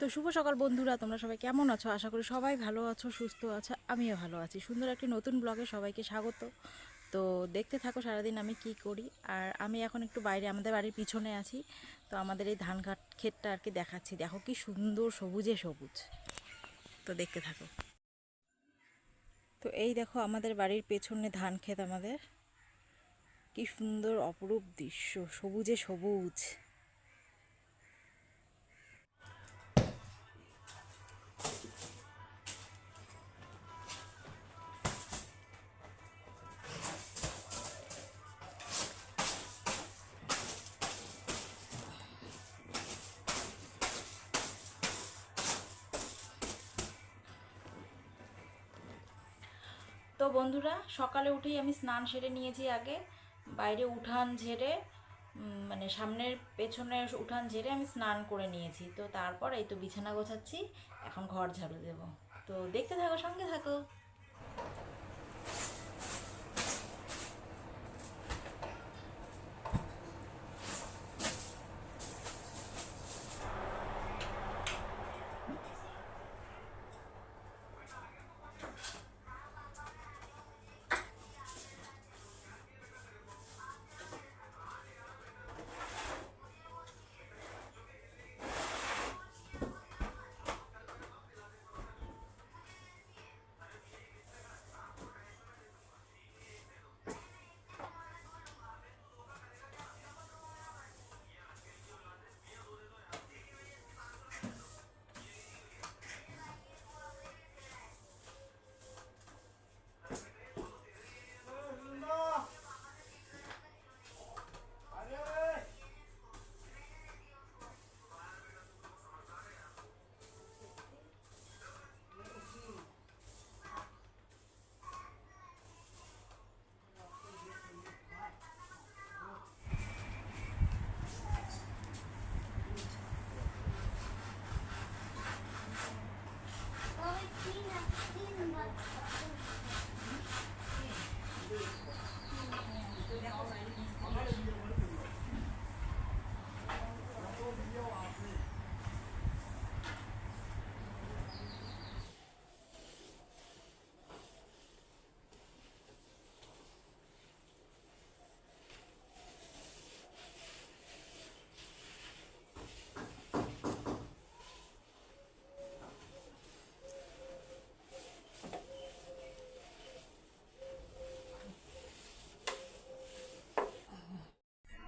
তো শুভ সকাল বন্ধুরা, তোমরা সবাই কেমন আছো? আশা করি সবাই ভালো আছো, সুস্থ আছো। আমিও ভালো আছি। সুন্দর একটি নতুন ব্লগে সবাইকে স্বাগত। তো দেখতে থাকো সারাদিন আমি কি করি। আর আমি এখন একটু বাইরে আমাদের বাড়ির পিছনে আছি। তো আমাদের এই ধান ক্ষেতটা আর কি দেখাচ্ছি। দেখো কি সুন্দর সবুজে সবুজ। তো দেখতে থাকো। তো এই দেখো আমাদের বাড়ির পেছনে ধান ক্ষেত আমাদের। কি সুন্দর অপরূপ দৃশ্য, সবুজে সবুজ। তো বন্ধুরা, সকালে উঠেই আমি স্নান সেরে নিয়েছি আগে। বাইরে উঠান ঝেড়ে মানে সামনের পেছনের উঠান ঝেড়ে আমি স্নান করে নিয়েছি। তো তারপর এই তো বিছানা গোছাচ্ছি, এখন ঘর ঝাড়ু দেব। তো দেখতে থাকো, সঙ্গে থাকো।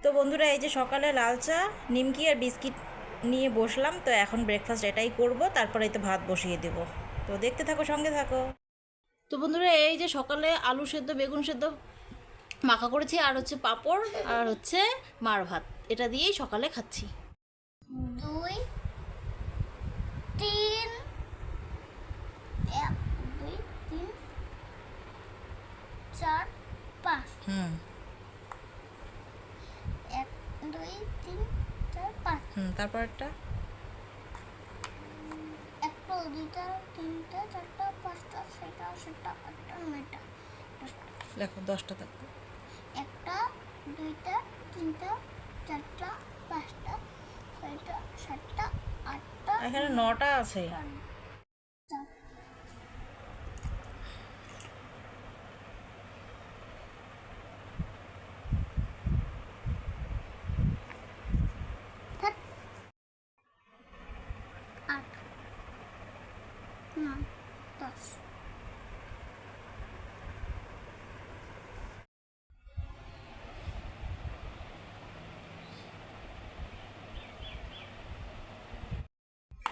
তো বন্ধুরা, এই যে সকালে লাল চা, নিমকি আর বিস্কিট নিয়ে বসলাম। তো এখন ব্রেকফাস্ট এটাই করব, তারপরে এই তো ভাত বসিয়ে দেব। তো দেখতে থাকো, সঙ্গে থাকো। তো বন্ধুরা, এই যে সকালে আলু সেদ্ধ বেগুন সেদ্ধ মাখা করেছি, আর হচ্ছে পাঁপড়, আর হচ্ছে মার ভাত। এটা দিয়েই সকালে খাচ্ছি। 2 3 1 2 3 4 5 1 2 3 4 5 তারপর একটা একটা দুইটা তিনটা চারটা পাঁচটা ছয়টা সাতটা আটটা নয়টা দশটা দেখো 10টা থাকবে। একটা দুইটা তিনটা চারটা পাঁচটা ছয়টা সাতটা আটটা এখানে 9টা আছে। নয়টা। থাক। 8 9 10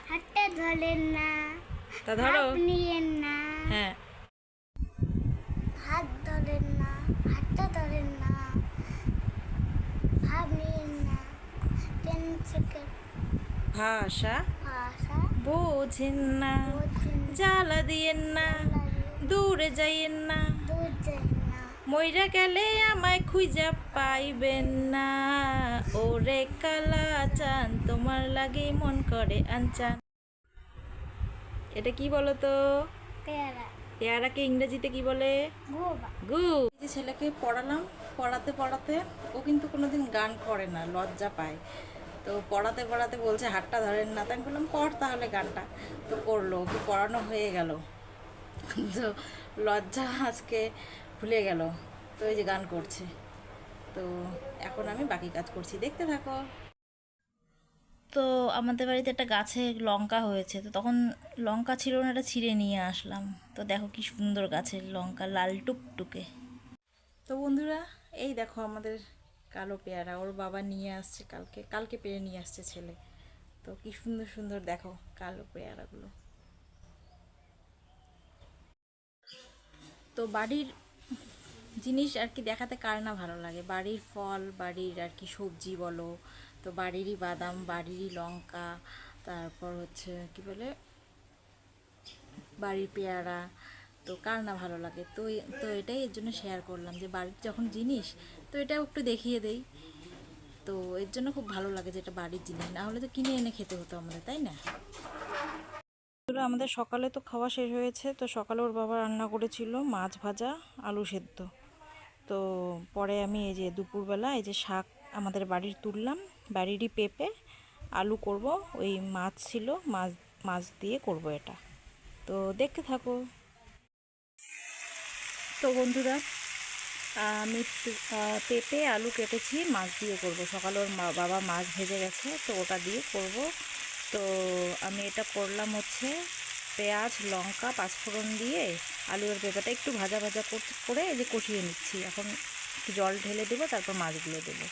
হাতটা ধরেন না, তা ধরো। হাত নিয়েন না, হ্যাঁ, হাত ধরেন না, হাতটা ধরেন না, ভাব নিয়েন না, 10 সেকেন্ড ভাষা ভাষা বোঝেন না, বোঝেন জ্বালা দিয়েন না, দূরে যাইয়েন না, দূর যায় না, মইরা গেলে আমায় খুঁজা পাইবেন না। ওরে কালা চান, তোমার লাগে মন করে আনচান। এটা কি বলো তো? পেয়ারা পেয়ারাকে ইংরেজিতে কি বলে? গোবা গু। এই যে ছেলেকে পড়ালাম, পড়াতে পড়াতে ও কিন্তু কোনোদিন গান করে না, লজ্জা পায়। তো পড়াতে পড়াতে বলছে হাতটা ধরেন না, তাই আমি বললাম কর তাহলে গানটা। তো করলো, ওকে পড়ানো হয়ে গেল। তো লজ্জা আজকে ভুলে গেল। তো এই যে গান করছে। তো এখন আমি বাকি কাজ করছি, দেখতে থাকো। তো আমাদের বাড়িতে একটা গাছে লঙ্কা হয়েছে, তো তখন লঙ্কা ছিল না, এটা ছিঁড়ে নিয়ে আসলাম। তো দেখো কি সুন্দর গাছের লঙ্কা, লাল টুকটুকে। তো বন্ধুরা, এই দেখো আমাদের কালো পেয়ারা, ওর বাবা নিয়ে আসছে, কালকে কালকে পেরে নিয়ে আসছে ছেলে। তো কি সুন্দর সুন্দর দেখো কালো পেয়ারাগুলো। তো বাড়ির জিনিস আর কি দেখাতে কার না ভালো লাগে, বাড়ির ফল, বাড়ির আর কি সবজি বলো, তো বাড়িরই বাদাম, বাড়িরই লঙ্কা, তারপর হচ্ছে কি বলে বাড়ির পেয়ারা। তো কার না ভালো লাগে। তো তো এটাই এর জন্য শেয়ার করলাম যে বাড়ির যখন জিনিস, তো এটাও একটু দেখিয়ে দেই। তো এর জন্য খুব ভালো লাগে যে এটা বাড়ির জিনিস, না হলে তো কিনে এনে খেতে হতো আমাদের, তাই না? আমাদের সকালে তো খাওয়া শেষ হয়েছে। তো সকালে ওর বাবা রান্না করেছিল মাছ ভাজা, আলু সেদ্ধ। তো পরে আমি এই যে দুপুরবেলা এই যে শাক আমাদের বাড়ির তুললাম, বাড়িরই পেঁপে আলু করব, ওই মাছ ছিল, মাছ মাছ দিয়ে করব এটা। তো দেখতে থাকো। তো বন্ধুরা, আমি পেঁপে আলু কেটেছি, মাছ দিয়ে করব। সকালে ওর বাবা মাছ ভেজে গেছে, তো ওটা দিয়ে করব। তো আমি এটা করলাম হচ্ছে পেঁয়াজ লঙ্কা পাঁচফোড়ন দিয়ে, আলু আর পেঁপেটা একটু ভাজা ভাজা করে এই যে কষিয়ে নিচ্ছি। এখন একটু জল ঢেলে দেবো, তারপর মাছগুলো দেবো।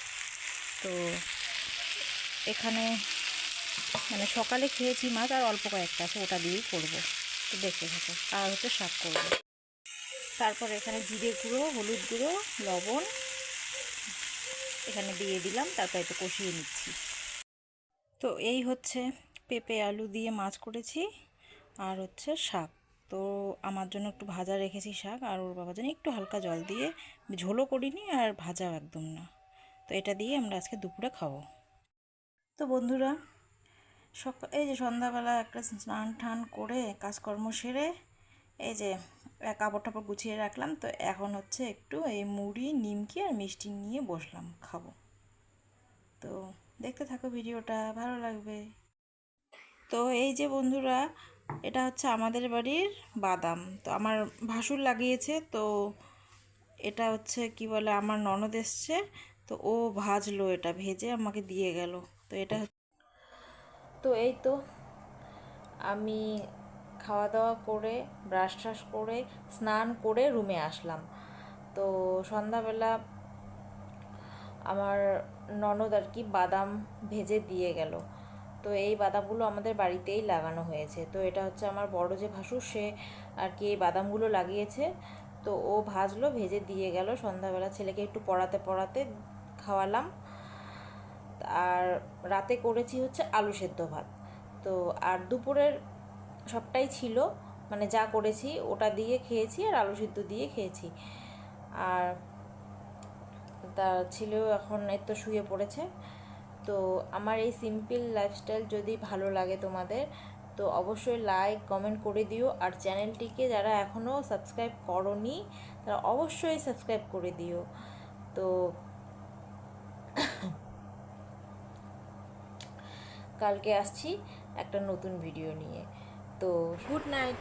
তো এখানে মানে সকালে খেয়েছি মাছ, আর অল্প কয়েকটা আছে, ওটা দিয়েই করব। তো দেখতে থাকো। আর হচ্ছে শাক করব। তারপর এখানে জিরে গুঁড়ো, হলুদ গুঁড়ো, লবণ এখানে দিয়ে দিলাম, তারপর একটু কষিয়ে নিচ্ছি। তো এই হচ্ছে পেঁপে আলু দিয়ে মাছ করেছি, আর হচ্ছে শাক। তো আমার জন্য একটু ভাজা রেখেছি শাক, আর ওর বাবার জন্য একটু হালকা জল দিয়ে, ঝোলও করিনি আর ভাজাও একদম না। তো এটা দিয়ে আমরা আজকে দুপুরে খাবো। তো বন্ধুরা, এই যে সন্ধ্যাবেলা একটা স্নান টান করে কাজকর্ম সেরে এই যে কাপড় টাপড় গুছিয়ে রাখলাম। তো এখন হচ্ছে একটু এই মুড়ি নিমকি আর মিষ্টি নিয়ে বসলাম খাবো। তো দেখতে থাকো, ভিডিওটা ভালো লাগবে। তো এই যে বন্ধুরা, এটা হচ্ছে আমাদের বাড়ির বাদাম। তো আমার ভাসুর লাগিয়েছে। তো এটা হচ্ছে কি বলে, আমার ননদ এসছে, তো ও ভাজলো, এটা ভেজে আমাকে দিয়ে গেল। তো এটা তো এই তো আমি খাওয়া দাওয়া করে ব্রাশ ট্রাশ করে স্নান করে রুমে আসলাম। তো সন্ধ্যাবেলা আমার ননদ আর কি বাদাম ভেজে দিয়ে গেল। তো এই বাদামগুলো আমাদের বাড়িতেই লাগানো হয়েছে। তো এটা হচ্ছে আমার বড় যে ভাসুর, সে আর কি এই বাদামগুলো লাগিয়েছে। তো ও ভাজলো, ভেজে দিয়ে গেল সন্ধ্যাবেলা, ছেলেকে একটু পড়াতে পড়াতে খাওয়ালাম। আর রাতে করেছি হচ্ছে আলু সেদ্ধ ভাত। তো আর দুপুরের সবটাই ছিল, মানে যা করেছি ওটা দিয়ে খেয়েছি, আর আলু সিদ্ধ দিয়ে খেয়েছি। আর তার ছেলেও এখন এই তো শুয়ে পড়েছে। তো আমার এই সিম্পল লাইফস্টাইল যদি ভালো লাগে তোমাদের, তো অবশ্যই লাইক কমেন্ট করে দিও। আর চ্যানেলটিকে যারা এখনও সাবস্ক্রাইব করোনি, তারা অবশ্যই সাবস্ক্রাইব করে দিও। তো কালকে আসছি একটা নতুন ভিডিও নিয়ে। তো গুড নাইট।